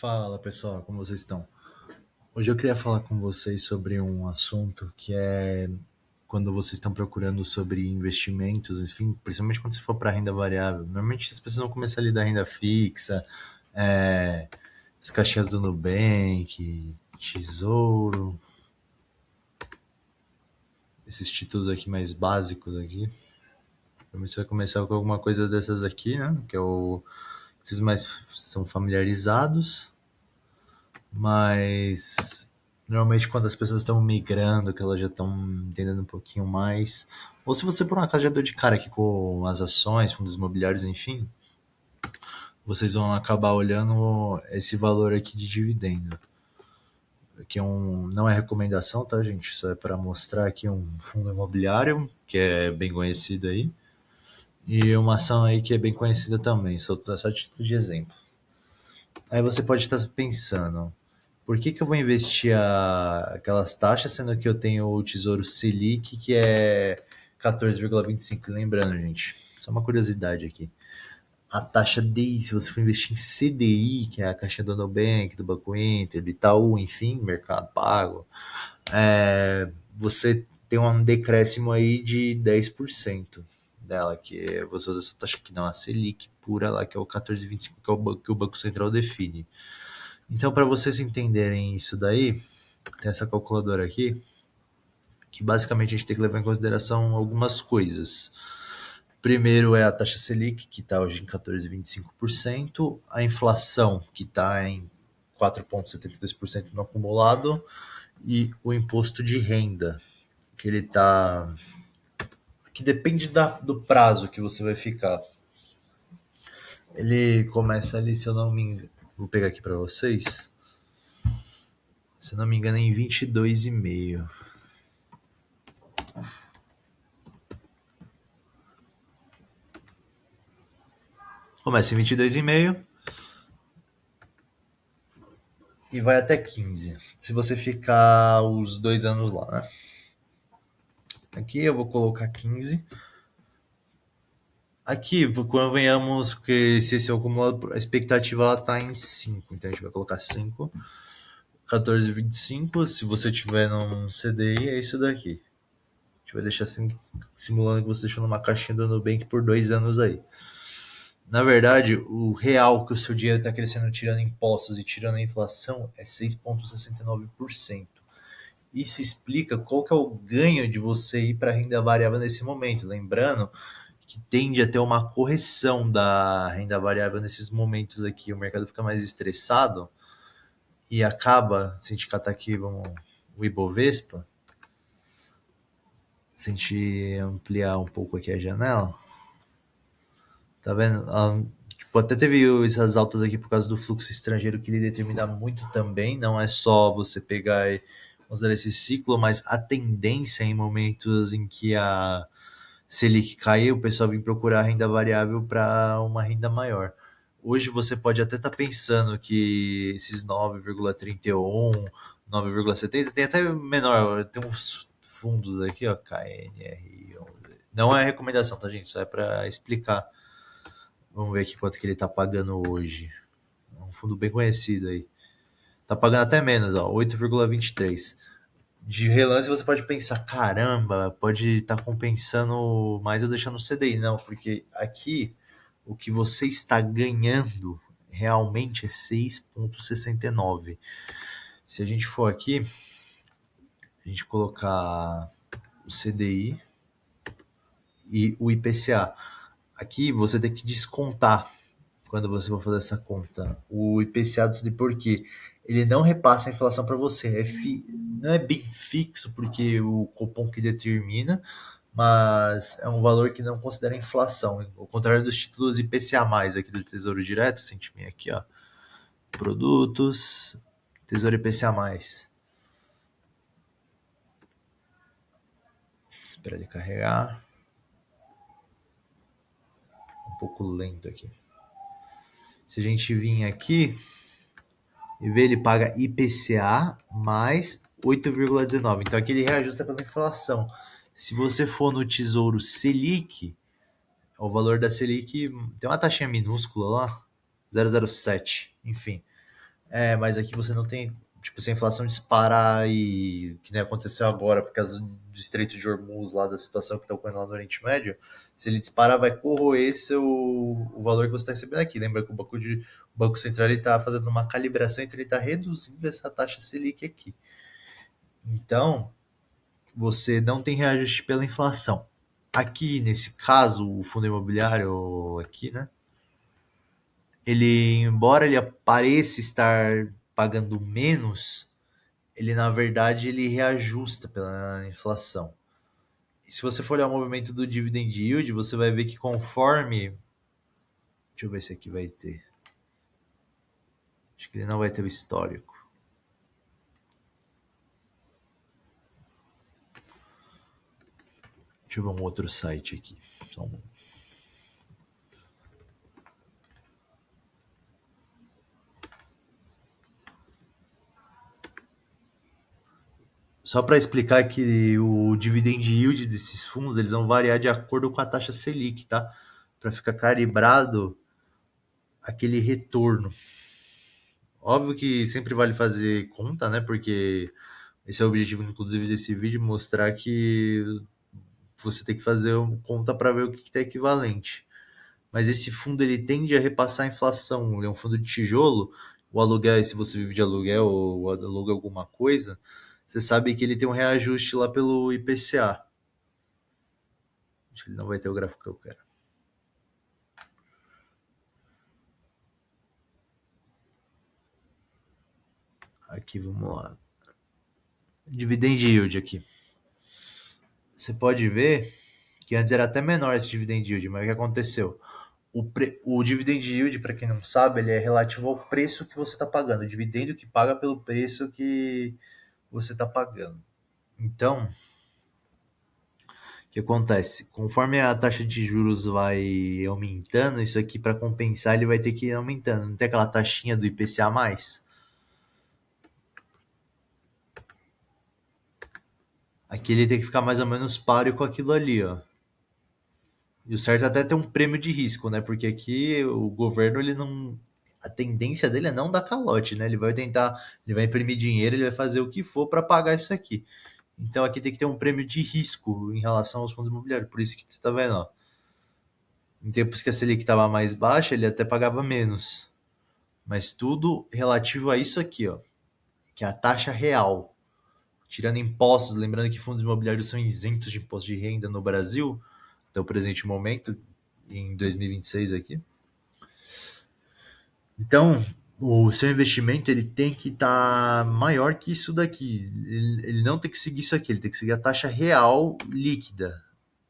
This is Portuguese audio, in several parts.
Fala pessoal, como vocês estão? Hoje eu queria falar com vocês sobre um assunto que é quando vocês estão procurando sobre investimentos, enfim, principalmente quando se for para renda variável. Normalmente as pessoas vão começar a lidar renda fixa, é, as caixinhas do Nubank, Tesouro, esses títulos aqui mais básicos aqui. Você vai começar com alguma coisa dessas aqui, né? Que é o vocês mais são familiarizados. Mas normalmente quando as pessoas estão migrando, que elas já estão entendendo um pouquinho mais, ou se você por um acaso já deu de cara aqui com as ações, fundos imobiliários, enfim, vocês vão acabar olhando esse valor aqui de dividendo. Que é não é recomendação, tá, gente? Só é para mostrar aqui um fundo imobiliário, que é bem conhecido aí, e uma ação aí que é bem conhecida também, só a título de exemplo. Aí você pode estar pensando, por que eu vou investir aquelas taxas, sendo que eu tenho o Tesouro Selic, que é 14,25? Lembrando, gente, só uma curiosidade aqui. A taxa DI, se você for investir em CDI, que é a caixa do Nubank, do Banco Inter, do Itaú, enfim, Mercado Pago, você tem um decréscimo aí de 10% dela, que você usa essa taxa aqui, não, a Selic pura lá, que é o 14,25, que é que o Banco Central define. Então, para vocês entenderem isso daí, tem essa calculadora aqui, que basicamente a gente tem que levar em consideração algumas coisas. Primeiro é a taxa Selic, que está hoje em 14,25%, a inflação, que está em 4,72% no acumulado, e o imposto de renda, que ele está. Que depende do prazo que você vai ficar. Ele começa ali, se eu não me engano. Vou pegar aqui para vocês. Se eu não me engano, em 22,5. Começa em 22,5 e vai até 15. Se você ficar os 2 anos lá, né? Aqui eu vou colocar 15. Aqui, convenhamos que se esse é o acumulado, a expectativa ela tá em 5. Então a gente vai colocar 5. 14,25. Se você tiver num CDI, é isso daqui. A gente vai deixar assim, simulando que você deixou numa caixinha do Nubank por 2 anos aí. Na verdade, o real que o seu dinheiro está crescendo tirando impostos e tirando a inflação é 6,69%. Isso explica qual que é o ganho de você ir para a renda variável nesse momento. Lembrando que tende a ter uma correção da renda variável nesses momentos aqui. O mercado fica mais estressado e acaba, se a gente catar aqui, o Ibovespa, se a gente ampliar um pouco aqui a janela, tá vendo? Tipo, até teve essas altas aqui por causa do fluxo estrangeiro que ele determina muito também. Não é só você pegar e considerar esse ciclo, mas a tendência em momentos em que a Selic caiu, o pessoal vem procurar renda variável para uma renda maior. Hoje você pode até estar pensando que esses 9,31, 9,70, tem até menor, tem uns fundos aqui, ó, KNR. Não é recomendação, tá, gente? Só é para explicar. Vamos ver aqui quanto que ele tá pagando hoje. É um fundo bem conhecido aí. Tá pagando até menos, ó, 8,23. De relance você pode pensar, caramba, pode estar compensando mais eu deixar no CDI. Não, porque aqui o que você está ganhando realmente é 6,69. Se a gente for aqui, a gente colocar o CDI e o IPCA. Aqui você tem que descontar quando você for fazer essa conta. O IPCA do porque ele não repassa a inflação para você. Não é bem fixo, porque o cupom que determina, mas é um valor que não considera inflação. Ao contrário dos títulos IPCA+, aqui do Tesouro Direto, se a gente vem aqui, ó, produtos, Tesouro IPCA+. Espera ele carregar. Um pouco lento aqui. Se a gente vir aqui e ver, ele paga IPCA mais 8,19. Então aqui ele reajusta pela inflação. Se você for no Tesouro Selic, o valor da Selic tem uma taxinha minúscula lá, 0,07, enfim. Mas aqui você não tem, tipo, se a inflação disparar e que nem aconteceu agora por causa do Estreito de Hormuz lá, da situação que está ocorrendo lá no Oriente Médio, se ele disparar vai corroer o valor que você está recebendo aqui. Lembra que o Banco Central está fazendo uma calibração, então ele está reduzindo essa taxa Selic aqui. Então, você não tem reajuste pela inflação. Aqui, nesse caso, o fundo imobiliário aqui, né? Ele, embora ele pareça estar pagando menos, ele na verdade ele reajusta pela inflação. E se você for olhar o movimento do dividend yield, você vai ver que conforme, deixa eu ver se aqui vai ter. Acho que ele não vai ter o histórico. Deixa eu ver um outro site aqui. Só para explicar que o dividend yield desses fundos eles vão variar de acordo com a taxa Selic, tá? Para ficar calibrado aquele retorno. Óbvio que sempre vale fazer conta, né? Porque esse é o objetivo, inclusive, desse vídeo, mostrar que você tem que fazer conta para ver o que está equivalente. Mas esse fundo ele tende a repassar a inflação. Ele é um fundo de tijolo. O aluguel, se você vive de aluguel ou aluga alguma coisa, você sabe que ele tem um reajuste lá pelo IPCA. Acho que ele não vai ter o gráfico que eu quero. Aqui, vamos lá. Dividend yield aqui. Você pode ver que antes era até menor esse dividend yield, mas o que aconteceu? O dividend yield, para quem não sabe, ele é relativo ao preço que você está pagando, o dividendo que paga pelo preço que você está pagando. Então, o que acontece? Conforme a taxa de juros vai aumentando, isso aqui para compensar ele vai ter que ir aumentando. Não tem aquela taxinha do IPCA+. Aqui ele tem que ficar mais ou menos páreo com aquilo ali, ó. E o certo é até ter um prêmio de risco, né? Porque aqui o governo, ele não. A tendência dele é não dar calote, né? Ele vai tentar, ele vai imprimir dinheiro, ele vai fazer o que for para pagar isso aqui. Então aqui tem que ter um prêmio de risco em relação aos fundos imobiliários. Por isso que você está vendo, ó. Em tempos que a Selic estava mais baixa, ele até pagava menos. Mas tudo relativo a isso aqui, ó. Que é a taxa real. Tirando impostos, lembrando que fundos imobiliários são isentos de imposto de renda no Brasil, até o presente momento, em 2026 aqui. Então, o seu investimento ele tem que estar maior que isso daqui. Ele não tem que seguir isso aqui, ele tem que seguir a taxa real líquida.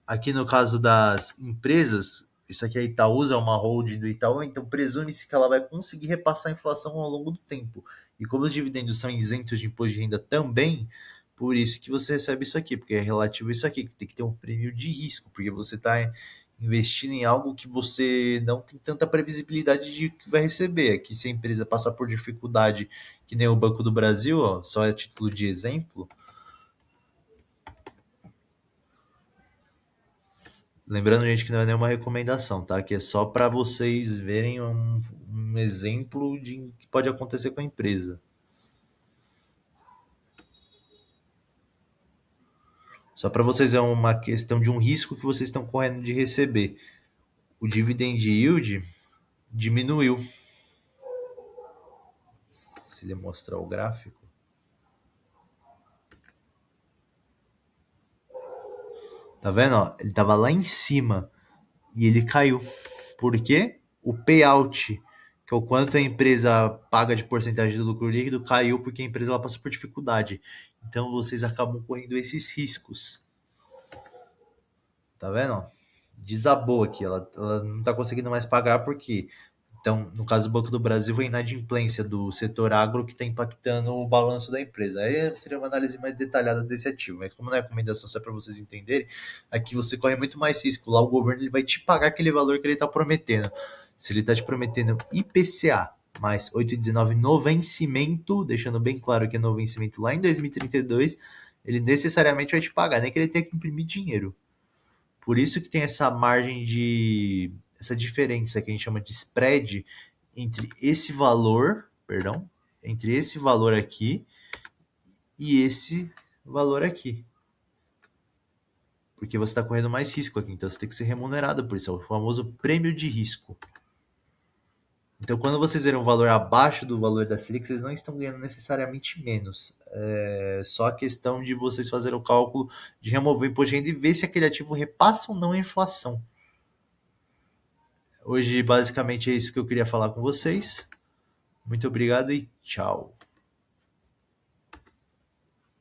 Aqui no caso das empresas, isso aqui é Itaúsa, é uma holding do Itaú, então presume-se que ela vai conseguir repassar a inflação ao longo do tempo. E como os dividendos são isentos de imposto de renda também, por isso que você recebe isso aqui, porque é relativo a isso aqui, que tem que ter um prêmio de risco, porque você está investindo em algo que você não tem tanta previsibilidade de que vai receber. Aqui, se a empresa passar por dificuldade, que nem o Banco do Brasil, ó, só a título de exemplo, lembrando, gente, que não é nenhuma recomendação, tá? Que é só para vocês verem um exemplo de que pode acontecer com a empresa. Só para vocês é uma questão de um risco que vocês estão correndo de receber. O dividend yield diminuiu. Se ele mostrar o gráfico, tá vendo? Ó? Ele tava lá em cima e ele caiu. Por quê? O payout, que é o quanto a empresa paga de porcentagem do lucro líquido, caiu porque a empresa ela passou por dificuldade. Então vocês acabam correndo esses riscos. Tá vendo? Desabou aqui. Ela não tá conseguindo mais pagar porque. Então, no caso do Banco do Brasil, a inadimplência do setor agro que está impactando o balanço da empresa. Aí seria uma análise mais detalhada desse ativo. Mas como não é recomendação só para vocês entenderem, aqui você corre muito mais risco. Lá o governo ele vai te pagar aquele valor que ele está prometendo. Se ele está te prometendo IPCA mais 8,19 no vencimento, deixando bem claro que é no vencimento lá em 2032, ele necessariamente vai te pagar, nem que ele tenha que imprimir dinheiro. Por isso que tem essa margem de. Essa diferença que a gente chama de spread entre esse valor, perdão. entre esse valor aqui e esse valor aqui. Porque você está correndo mais risco aqui, então você tem que ser remunerado por isso, é o famoso prêmio de risco. Então, quando vocês verem um valor abaixo do valor da Selic, vocês não estão ganhando necessariamente menos. É só a questão de vocês fazerem o cálculo de remover o imposto de renda e ver se aquele ativo repassa ou não a inflação. Hoje, basicamente, é isso que eu queria falar com vocês. Muito obrigado e tchau.